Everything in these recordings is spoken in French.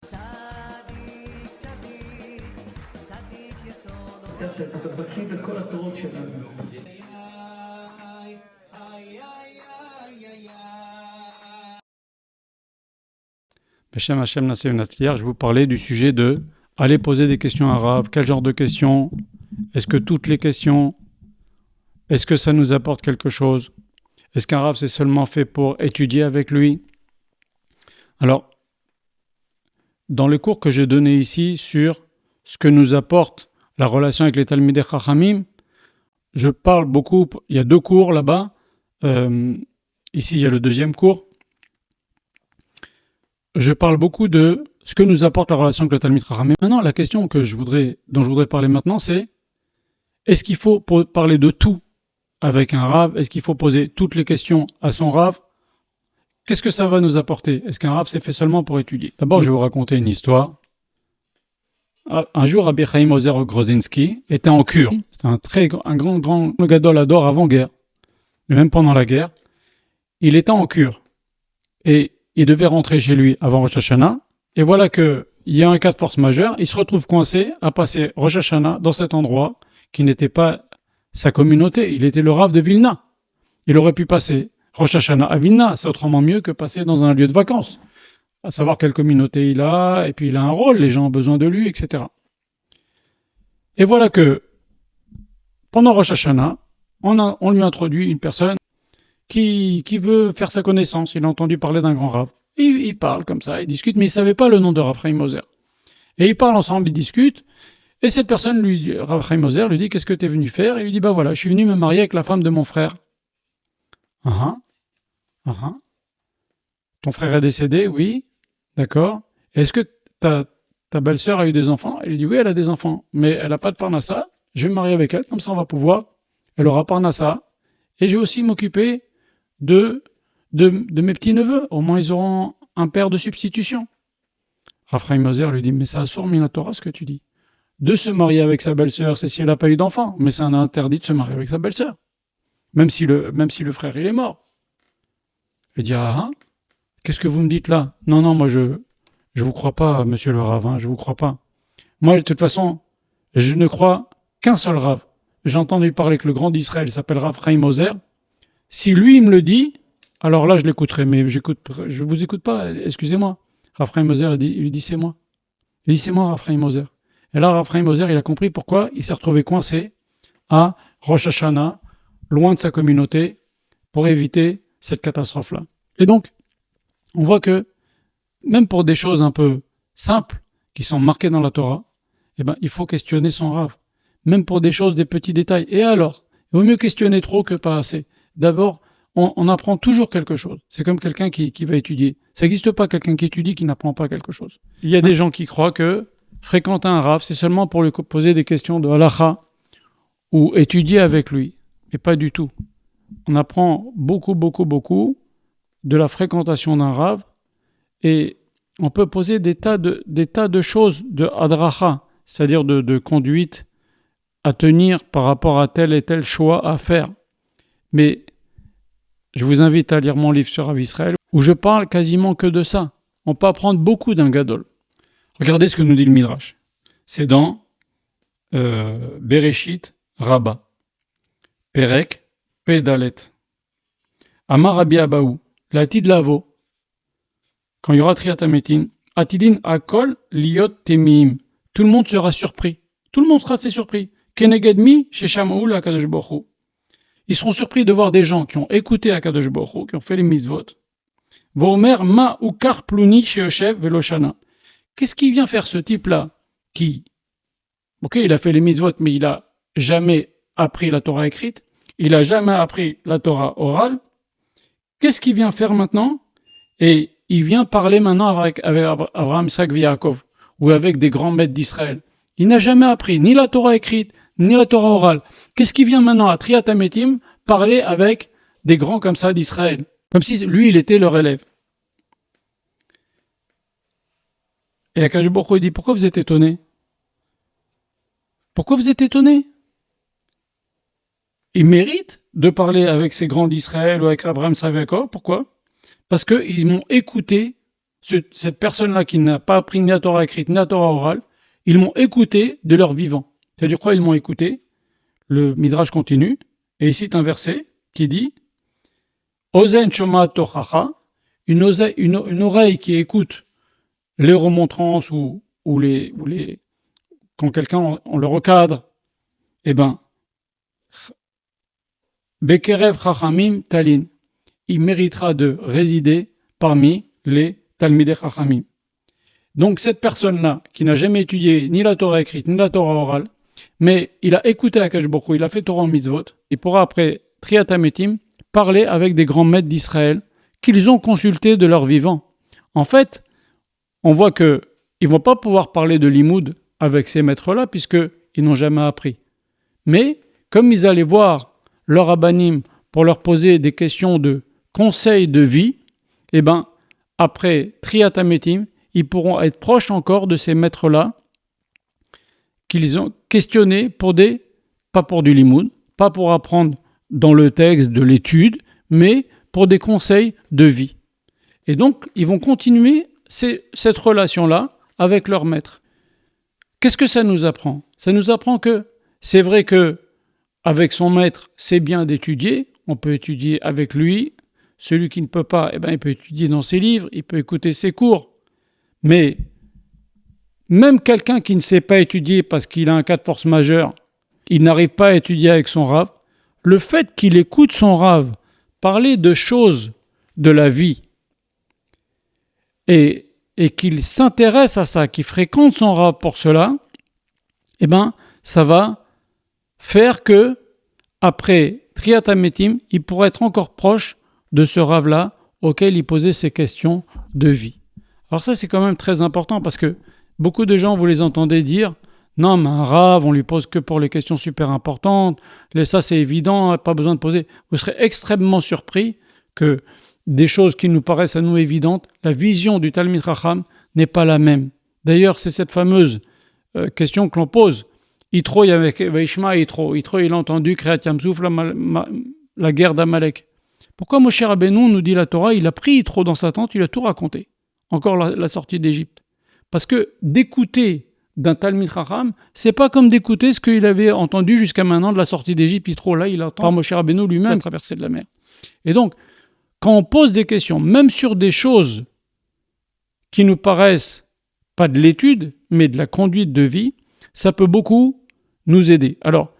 אתה בקיא בכל התורות שלנו. Beshem Hashem Nasseh Natsliar, je vais vous parler du sujet de aller poser des questions à Rav. Quel genre de questions? Est-ce que toutes les questions? Est-ce que ça nous apporte quelque chose? Est-ce qu'un Rav c'est seulement fait pour étudier avec lui? Alors, dans les cours que j'ai donnés ici sur ce que nous apporte la relation avec les Talmidei Chachamim, je parle beaucoup, il y a 2 cours là-bas, ici il y a le 2e cours, je parle beaucoup de ce que nous apporte la relation avec le Talmid Chachamim. Maintenant, la question dont je voudrais parler maintenant, c'est est-ce qu'il faut parler de tout avec un Rav? Est-ce qu'il faut poser toutes les questions à son Rav? Qu'est-ce que ça va nous apporter? Est-ce qu'un Rav c'est fait seulement pour étudier? D'abord, je vais vous raconter une histoire. Un jour, Rabbi Chaim Ozer Grozinski était en cure. C'était un grand gadol ador avant-guerre. Et même pendant la guerre, il était en cure. Et il devait rentrer chez lui avant Rosh Hashanah. Et voilà qu'il y a un cas de force majeure. Il se retrouve coincé à passer Rosh Hashanah dans cet endroit qui n'était pas sa communauté. Il était le Rav de Vilna. Il aurait pu passer Rosh Hashanah à Vilna. C'est autrement mieux que passer dans un lieu de vacances. À savoir quelle communauté il a, et puis il a un rôle, les gens ont besoin de lui, etc. Et voilà que, pendant Rosh Hashanah, on lui introduit une personne qui veut faire sa connaissance. Il a entendu parler d'un grand Rav. Il parle comme ça, il discute, mais il ne savait pas le nom de Rav Chaim Ozer. Et ils parlent ensemble, ils discutent, et cette personne, Rav Chaim Ozer, lui dit « Qu'est-ce que tu es venu faire ?» Et il lui dit « Bah voilà, je suis venu me marier avec la femme de mon frère. » Ton frère est décédé, oui. D'accord. Est-ce que ta belle-sœur a eu des enfants? Elle lui dit oui, elle a des enfants, mais elle n'a pas de parnassa. Je vais me marier avec elle, comme ça on va pouvoir. Elle aura parnassa. Et je vais aussi m'occuper de mes petits-neveux. Au moins ils auront un père de substitution. Rav Chaim Ozer lui dit mais ça a sourd la Torah ce que tu dis. De se marier avec sa belle-sœur, c'est si elle n'a pas eu d'enfant, mais c'est un interdit de se marier avec sa belle-sœur. Même si le frère il est mort. Il dit qu'est-ce que vous me dites là? Non, moi je vous crois pas, monsieur le Rav, je vous crois pas. Moi, de toute façon, je ne crois qu'un seul Rav. J'ai entendu parler que le grand d'Israël il s'appelle Rav Chaim Ozer. Si lui il me le dit, alors là je l'écouterai, mais je vous écoute pas, excusez-moi. Rav Chaim Ozer il lui dit c'est moi. Il dit c'est moi Rav Chaim Ozer. Et là Rav Chaim Ozer il a compris pourquoi il s'est retrouvé coincé à Rosh Hashanah, loin de sa communauté, pour éviter cette catastrophe-là. Et donc, on voit que, même pour des choses un peu simples, qui sont marquées dans la Torah, il faut questionner son Rav. Même pour des choses, des petits détails. Et alors, il vaut mieux questionner trop que pas assez. D'abord, on apprend toujours quelque chose. C'est comme quelqu'un qui va étudier. Ça n'existe pas quelqu'un qui étudie qui n'apprend pas quelque chose. Il y a des gens qui croient que fréquenter un Rav, c'est seulement pour lui poser des questions de halacha ou étudier avec lui. Mais pas du tout. On apprend beaucoup de la fréquentation d'un Rav, et on peut poser des tas de choses de hadracha, c'est-à-dire de conduite à tenir par rapport à tel et tel choix à faire. Mais je vous invite à lire mon livre sur Rav Israël, où je parle quasiment que de ça. On peut apprendre beaucoup d'un gadol. Regardez ce que nous dit le Midrash. C'est dans Bereshit Rabba, Perek Pedalet. Amar Rabbi Abaou, l'atid lavo, quand il y aura Triat Hametin, atidin akol liot temim. Tout le monde sera surpris. Tout le monde sera assez surpris. Kenegedmi sheshamou la Kadosh Baruch Hu. Ils seront surpris de voir des gens qui ont écouté Akadosh Baruch Hu, qui ont fait les mitzvot. Vomer ma ukar pluni sheoshev veloshana. Qu'est-ce qui vient faire ce type-là qui, il a fait les mitzvot, mais il a jamais appris la Torah écrite, il a jamais appris la Torah orale. Qu'est-ce qu'il vient faire maintenant? Et il vient parler maintenant avec Abraham, Isaac et Yaakov, ou avec des grands maîtres d'Israël. Il n'a jamais appris ni la Torah écrite, ni la Torah orale. Qu'est-ce qu'il vient maintenant à Triat Hametim parler avec des grands comme ça d'Israël? Comme si lui, il était leur élève. Et Akadosh Baruch Hu dit, pourquoi vous êtes étonnés? Pourquoi vous êtes étonnés? Il mérite de parler avec ces grands d'Israël ou avec Abraham, Isaac et Yaakov. Pourquoi? Parce qu'ils m'ont écouté cette personne-là qui n'a pas appris ni la Torah écrite ni la Torah orale, ils m'ont écouté de leur vivant. C'est-à-dire quoi, ils m'ont écouté? Le Midrash continue, et il cite un verset qui dit Ozen Shoma Tochacha, une oreille qui écoute les remontrances ou quand quelqu'un on le recadre, eh ben, Bekerev Chachamim Talin, il méritera de résider parmi les Talmidei Chachamim. Donc cette personne-là, qui n'a jamais étudié ni la Torah écrite, ni la Torah orale, mais il a écouté Akash Baruch Hu, il a fait Torah en mitzvot, il pourra après Triat HaMetim parler avec des grands maîtres d'Israël qu'ils ont consultés de leur vivant. En fait, on voit qu'ils ne vont pas pouvoir parler de limoud avec ces maîtres-là puisqu'ils n'ont jamais appris. Mais comme ils allaient voir leur rabbanim pour leur poser des questions de conseils de vie, eh ben, après Triat HaMetim, ils pourront être proches encore de ces maîtres-là qu'ils ont questionnés pas pour du limoud, pas pour apprendre dans le texte de l'étude, mais pour des conseils de vie. Et donc, ils vont continuer cette relation-là avec leur maître. Qu'est-ce que ça nous apprend? Ça nous apprend que c'est vrai que avec son maître, c'est bien d'étudier, on peut étudier avec lui. Celui qui ne peut pas, eh ben, il peut étudier dans ses livres, il peut écouter ses cours. Mais même quelqu'un qui ne sait pas étudier parce qu'il a un cas de force majeure, il n'arrive pas à étudier avec son Rav, le fait qu'il écoute son Rav parler de choses de la vie et qu'il s'intéresse à ça, qu'il fréquente son Rav pour cela, eh ben, ça va faire que, après Triat HaMetim, il pourra être encore proche de ce Rav-là auquel il posait ses questions de vie. Alors ça, c'est quand même très important parce que beaucoup de gens, vous les entendez dire « Non, mais un Rav, on lui pose que pour les questions super importantes, ça c'est évident, pas besoin de poser. » Vous serez extrêmement surpris que des choses qui nous paraissent à nous évidentes, la vision du Talmid Chacham n'est pas la même. D'ailleurs, c'est cette fameuse question que l'on pose. Yitro, Vaishma Yitro. Yitro, il a entendu Kriyat Yamsouf, la guerre d'Amalek. Pourquoi Moshe Rabbeinu nous dit la Torah, il a pris Yitro dans sa tente, il a tout raconté. Encore la sortie d'Égypte. Parce que d'écouter d'un Talmid Chacham, c'est pas comme d'écouter ce qu'il avait entendu jusqu'à maintenant de la sortie d'Égypte. Yitro, là, il entend par Moshe Rabbeinu lui-même traverser de la mer. Et donc, quand on pose des questions, même sur des choses qui nous paraissent pas de l'étude, mais de la conduite de vie, ça peut beaucoup nous aider. Alors,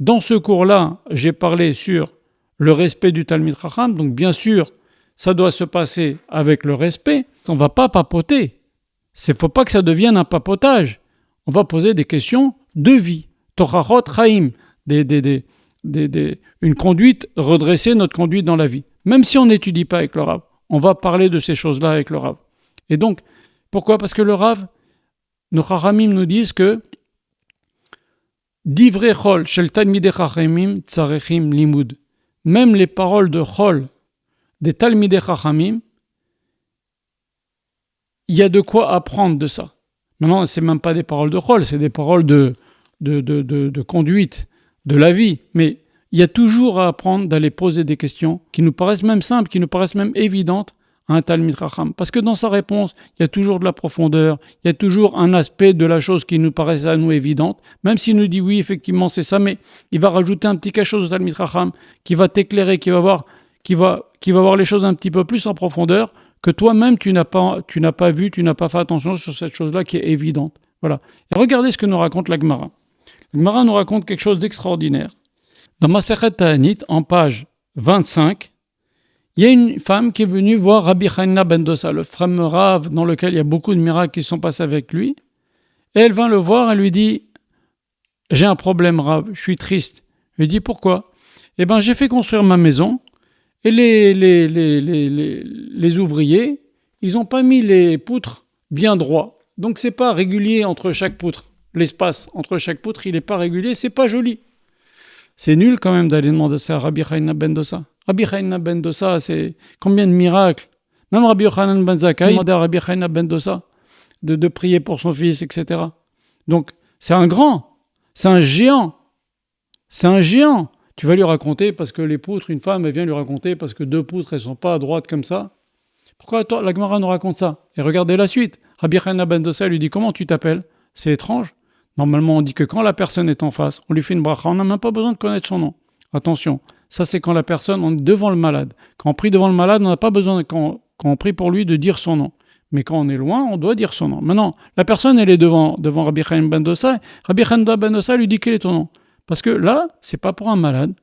dans ce cours-là, j'ai parlé sur le respect du Talmid Chacham, donc bien sûr, ça doit se passer avec le respect. On ne va pas papoter. Il ne faut pas que ça devienne un papotage. On va poser des questions de vie. Torahot Chaim, une conduite, redresser notre conduite dans la vie. Même si on n'étudie pas avec le Rav, on va parler de ces choses-là avec le Rav. Et donc, pourquoi? Parce que le Rav, nos Chachamim nous disent que Divrei Chol shel Talmidei Chachamim tzarechim limud. Même les paroles de Chol des Talmidei Chachamim, il y a de quoi apprendre de ça. Maintenant, ce n'est même pas des paroles de Chol, c'est des paroles de conduite de la vie. Mais il y a toujours à apprendre d'aller poser des questions qui nous paraissent même simples, qui nous paraissent même évidentes à un Talmid Chacham. Parce que dans sa réponse, il y a toujours de la profondeur, il y a toujours un aspect de la chose qui nous paraît à nous évidente, même s'il nous dit oui, effectivement, c'est ça, mais il va rajouter un petit quelque chose au Talmid Chacham qui va t'éclairer, qui va voir les choses un petit peu plus en profondeur que toi-même tu n'as pas vu, tu n'as pas fait attention sur cette chose-là qui est évidente. Voilà. Et regardez ce que nous raconte la Gemara. La Gemara nous raconte quelque chose d'extraordinaire. Dans Masechet Ta'anit, en page 25, il y a une femme qui est venue voir Rabbi Hanina ben Dosa, le fameux Rav dans lequel il y a beaucoup de miracles qui sont passés avec lui. Et elle vint le voir, elle lui dit « J'ai un problème, Rav, je suis triste. » Il lui dit « Pourquoi ?» « Eh bien, j'ai fait construire ma maison et les ouvriers, ils n'ont pas mis les poutres bien droits. Donc, c'est pas régulier entre chaque poutre. L'espace entre chaque poutre, il n'est pas régulier, c'est pas joli. » C'est nul quand même d'aller demander ça à Rabbi Hanina ben Dosa. Rabbi Hanina ben Dosa, c'est combien de miracles. Même Rabbi Yochanan ben Zakkai demandait à Rabbi Hanina ben Dosa de prier pour son fils, etc. Donc, c'est un grand, c'est un géant. C'est un géant. Tu vas lui raconter parce que les poutres, une femme, elle vient lui raconter parce que deux poutres, elles ne sont pas à droite comme ça. Pourquoi la Gemara nous raconte ça? Et regardez la suite. Rabbi Hanina ben Dossa lui dit, comment tu t'appelles? C'est étrange. Normalement, on dit que quand la personne est en face, on lui fait une bracha, on n'a même pas besoin de connaître son nom. Attention, ça c'est quand la personne, on est devant le malade. Quand on prie devant le malade, on n'a pas besoin, quand on prie pour lui, de dire son nom. Mais quand on est loin, on doit dire son nom. Maintenant, la personne, elle est devant Rabbi Hanina ben Dossa. Rabbi Hanina ben Dossa lui dit, quel est ton nom? Parce que là, c'est pas pour un malade.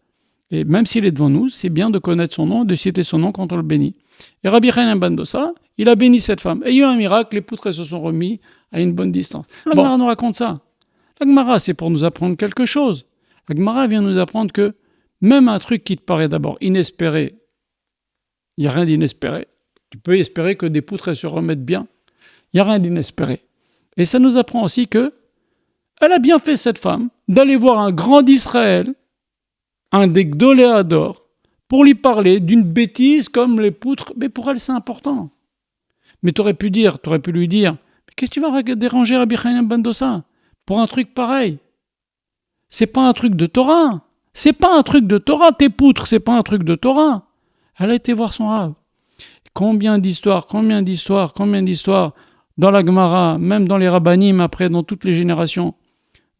Et même s'il est devant nous, c'est bien de connaître son nom, de citer son nom quand on le bénit. Et Rabbi Hanina ben Dossa, il a béni cette femme. Et il y a eu un miracle, les poutres se sont remis à une bonne distance. La Gemara nous raconte ça. La Gemara, c'est pour nous apprendre quelque chose. La Gemara vient nous apprendre que même un truc qui te paraît d'abord inespéré, il n'y a rien d'inespéré. Tu peux espérer que des poutres se remettent bien. Il n'y a rien d'inespéré. Et ça nous apprend aussi que elle a bien fait, cette femme, d'aller voir un grand d'Israël, un des Gdoléador, pour lui parler d'une bêtise comme les poutres. Mais pour elle, c'est important. Mais tu aurais pu lui dire, qu'est-ce que tu vas déranger Rabbi Hanina ben Dossa pour un truc pareil? C'est pas un truc de Torah. C'est pas un truc de Torah, tes poutres, c'est pas un truc de Torah. Elle a été voir son Rav. Combien d'histoires dans la Gemara, même dans les Rabbanim, après, dans toutes les générations,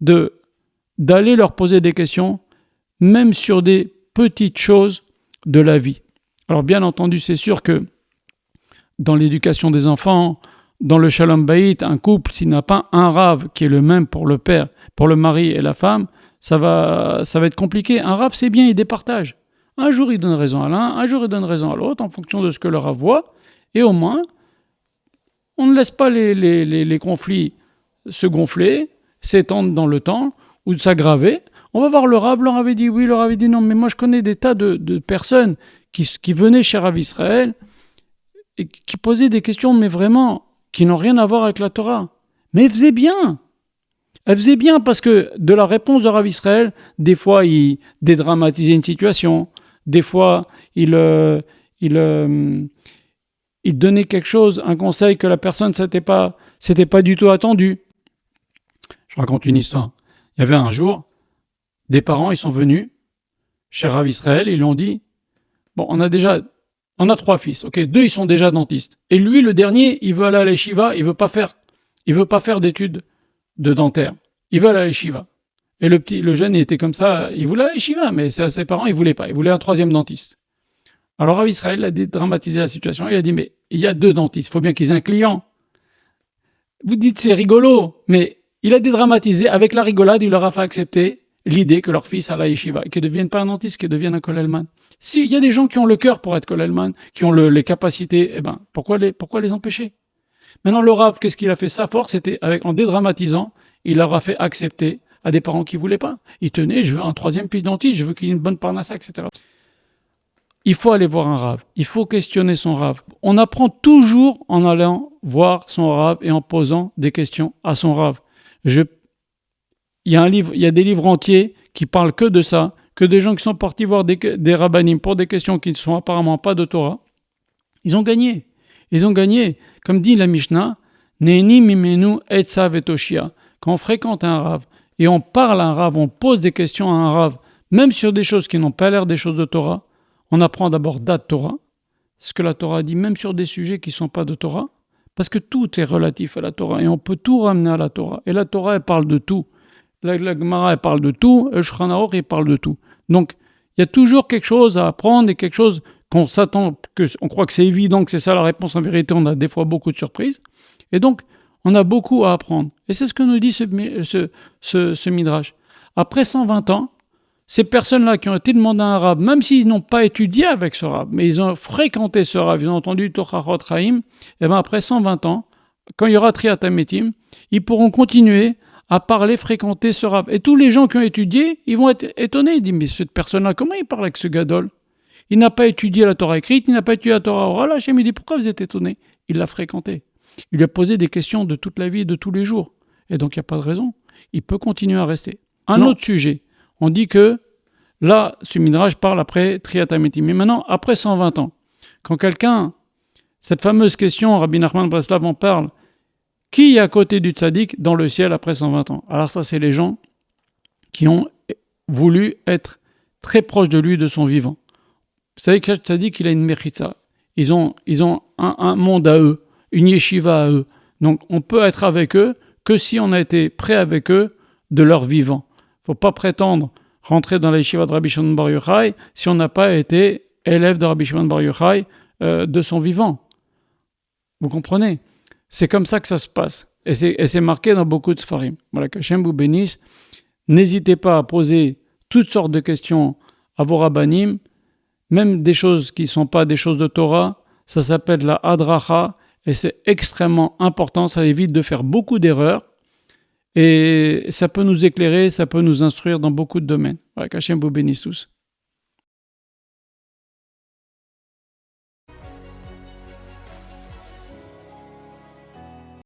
d'aller leur poser des questions, même sur des petites choses de la vie. Alors bien entendu, c'est sûr que dans l'éducation des enfants, dans le Shalom Bayit, un couple, s'il n'a pas un Rav qui est le même pour le père, pour le mari et la femme, ça va être compliqué. Un Rav, c'est bien, il départage. Un jour, il donne raison à l'un, un jour, il donne raison à l'autre, en fonction de ce que le Rav voit, et au moins, on ne laisse pas les conflits se gonfler, s'étendre dans le temps, ou s'aggraver. On va voir le Rav avait dit oui, le Rav avait dit non, mais moi je connais des tas de personnes qui venaient chez Rav Israël, et qui posaient des questions, mais vraiment, qui n'ont rien à voir avec la Torah. Mais elle faisait bien parce que de la réponse de Rav Israël, des fois il dédramatisait une situation, des fois il donnait quelque chose, un conseil que la personne s'était pas du tout attendu. Je raconte une histoire. Il y avait un jour, des parents, ils sont venus chez Rav Israël, ils lui ont dit, bon, on a 3 fils, ok, 2 ils sont déjà dentistes. Et lui, le dernier, il veut aller à l'Yeshiva, il veut pas faire d'études de dentaire. Il veut aller à l'Yeshiva. Et le jeune, il était comme ça, il voulait aller à l'Yeshiva, mais ses parents, ils voulaient pas. Ils voulaient un 3e dentiste. Alors Rav Israël a dédramatisé la situation. Il a dit, mais il y a 2 dentistes, il faut bien qu'ils aient un client. Vous dites, c'est rigolo, mais il a dédramatisé. Avec la rigolade, il leur a fait accepter l'idée que leur fils aille à l'Yeshiva, qu'il ne devienne pas un dentiste, qu'il devienne un kollelman. Si, il y a des gens qui ont le cœur pour être kollelman, qui ont les capacités, eh ben, pourquoi les empêcher? Maintenant, le Rav, qu'est-ce qu'il a fait? Sa force, c'était en dédramatisant, il leur a fait accepter à des parents qui ne voulaient pas. Ils tenaient, je veux un 3e fils dentiste, je veux qu'il ait une bonne parnassa, etc. Il faut aller voir un Rav, il faut questionner son Rav. On apprend toujours en allant voir son Rav et en posant des questions à son Rav. Il y a des livres entiers qui parlent que de ça, que des gens qui sont partis voir des rabbanim pour des questions qui ne sont apparemment pas de Torah. Ils ont gagné. Comme dit la Mishnah, Neheni mimenu etza vetoshia. Quand on fréquente un Rav et on parle à un Rav, on pose des questions à un Rav, même sur des choses qui n'ont pas l'air des choses de Torah, on apprend d'abord d'At Torah, ce que la Torah dit, même sur des sujets qui ne sont pas de Torah, parce que tout est relatif à la Torah et on peut tout ramener à la Torah. Et la Torah, elle parle de tout. La Gemara, elle parle de tout. Le Shulchan Aruch, il parle de tout. Donc, il y a toujours quelque chose à apprendre et quelque chose qu'on s'attend, on croit que c'est évident que c'est ça la réponse. En vérité, on a des fois beaucoup de surprises. Et donc, on a beaucoup à apprendre. Et c'est ce que nous dit ce Midrash. Après 120 ans, ces personnes-là qui ont été demandées à un Rav, même s'ils n'ont pas étudié avec ce Rav, mais ils ont fréquenté ce Rav, ils ont entendu Tochachot Chaim, et bien après 120 ans, quand il y aura Triat HaMetim, ils pourront continuer à parler, fréquenter ce Rav. Et tous les gens qui ont étudié, ils vont être étonnés. Ils disent, mais cette personne-là, comment il parle avec ce Gadol? Il n'a pas étudié la Torah écrite, il n'a pas étudié la Torah orale. Hachem, il dit, pourquoi vous êtes étonnés? Il l'a fréquenté. Il lui a posé des questions de toute la vie et de tous les jours. Et donc, il n'y a pas de raison. Il peut continuer à rester. Un autre sujet. On dit que, là, ce Midrash parle après Triat HaMetim. Mais maintenant, après 120 ans, quand quelqu'un, cette fameuse question, Rabbi Nachman Breslav en parle, qui est à côté du tzaddik dans le ciel après 120 ans? Alors ça, c'est les gens qui ont voulu être très proches de lui de son vivant. Vous savez que le tzaddik, il a une mechitza. ils ont un monde à eux, une yeshiva à eux. Donc, on peut être avec eux que si on a été prêt avec eux de leur vivant. Il ne faut pas prétendre rentrer dans la yeshiva de Rabbi Shimon Bar Yochai si on n'a pas été élève de Rabbi Shimon Bar Yochai de son vivant. Vous comprenez? C'est comme ça que ça se passe. Et c'est marqué dans beaucoup de Sfarim. Voilà, qu'Hachem vous bénisse. N'hésitez pas à poser toutes sortes de questions à vos rabbanim, même des choses qui ne sont pas des choses de Torah. Ça s'appelle la hadracha et c'est extrêmement important. Ça évite de faire beaucoup d'erreurs et ça peut nous éclairer, ça peut nous instruire dans beaucoup de domaines. Voilà, qu'Hachem vous bénisse tous.